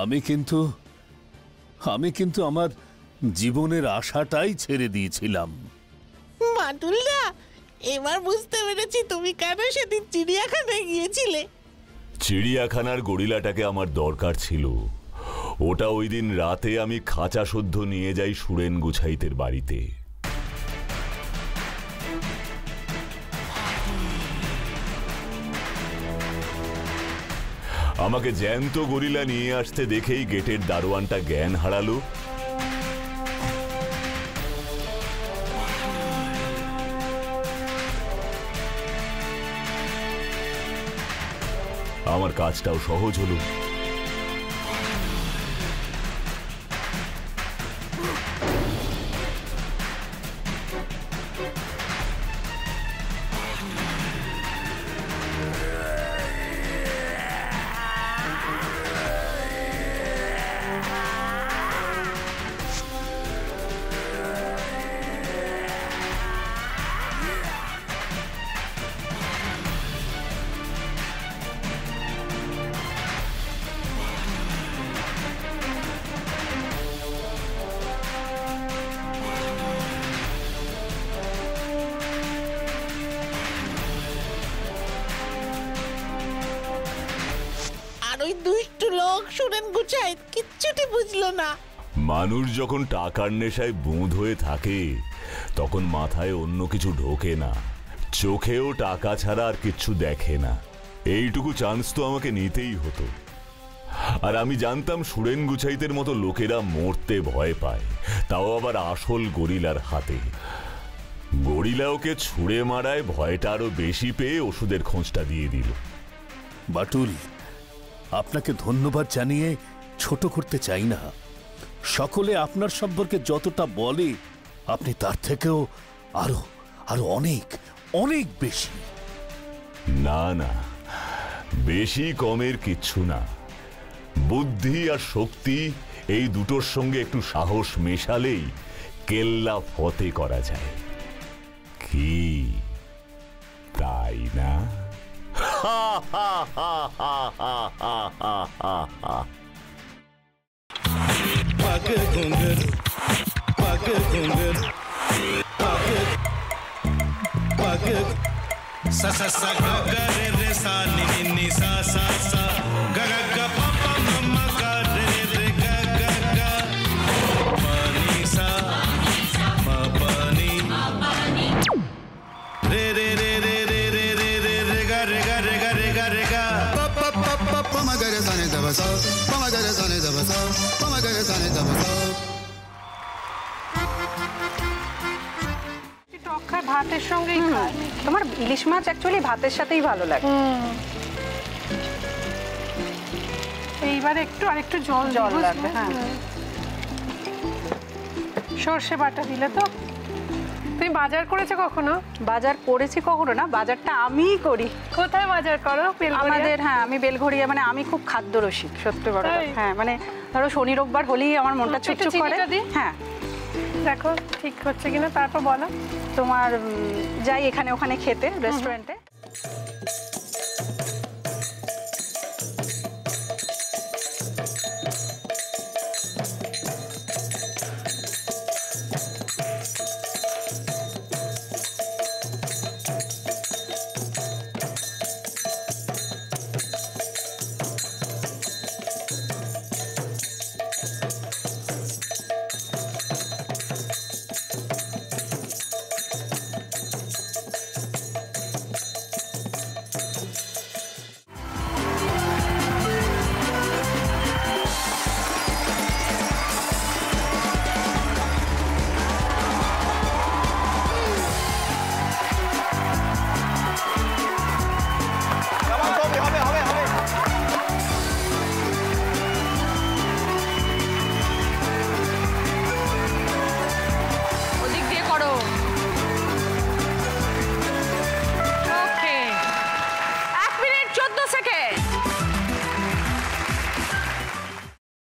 আমি কিন্তু আমার জীবনের আশাটাই ছেড়ে দিয়েছিলাম। বাটুলদা, এবার বুঝতে পেরেছি তুমি কেন সেদিন চিড়িয়াখানায় গিয়েছিলে। চিড়িয়াখানার গরিলাটাকে আমার দরকার ছিল। ওটা ওই দিন রাতে আমি খাঁচা শুদ্ধ নিয়ে যাই সুরেন গুছাইতের বাড়িতে। আমাকে জ্যান্ত গরিলা নিয়ে আসতে দেখেই গেটের দারোয়ানটা জ্ঞান হারালো। আমার কাজটাও সহজ হলো। ওই দুষ্টু লোক সুরেন গুছাইত কিচ্ছুটি বুঝলো না। মানুষ যখন টাকার নেশায় বুঁদ হয়ে থাকে তখন মাথায় অন্য কিছু ঢোকে না, চোখেও টাকা ছাড়া আর কিচ্ছু দেখে না। এইটুকু চান্স তো আমাকে নিতেই হতো। আর আমি জানতাম সুরেন গুছাইতের মতো লোকেরা মরতে ভয় পায়, তাও আবার আসল গরিলার হাতে। গরিলা ওকে ছুঁড়ে মারায় ভয়টা আরো বেশি পেয়ে ওষুধের খোঁজটা দিয়ে দিল। বাটুল, আপনাকে ধন্যবাদ জানিয়ে ছোট করতে চাই না। সকলে আপনার সম্পর্কে যতটা বলে আপনি তার থেকেও আরো আরো অনেক অনেক বেশি। না না, বেশি কমের কিচ্ছু না। বুদ্ধি আর শক্তি এই দুটোর সঙ্গে একটু সাহস মেশালেই কেল্লা ফতে করা যায়। কি তাই না? पग घुंघर पग घुंघर पग पग सा सा सा ग ग रे रे सा नि नि नि सा सा सा ग ग ग प प म म ग रे रे ग ग ग प नि सा म प नि रे रे रे रे रे रे रे रे रे ग रे ग रे ग रे ग रे ग प प प प प म ग रे सा नि द ब सा प म ग रे सा नि द ब सा प म ग रे सा नि द ब सा। ভাতের সঙ্গেই খায়। তোমার ইলিশ মাছ অ্যাকচুয়ালি ভাতের সাথেই ভালো লাগে। এইবার আরেকটু জল লাগবে। হ্যাঁ, সর্ষে বাটা দিলে তো। তুমি বাজার করেছো কখনো? বাজার করেছি কখনো না, বাজারটা আমিই করি। কোথায় বাজার করো? আমাদের, হ্যাঁ, আমি বেলঘড়িয়া, মানে আমি খুব খাদ্য রসিক, সত্যি বড়। হ্যাঁ, মানে ধরো শনি রোববার হলেই আমার মনটা চুপচুপ করে। হ্যাঁ, দেখো ঠিক হচ্ছে কিনা, তারপর বলো। তোমার যাই এখানে ওখানে খেতে রেস্টুরেন্টে,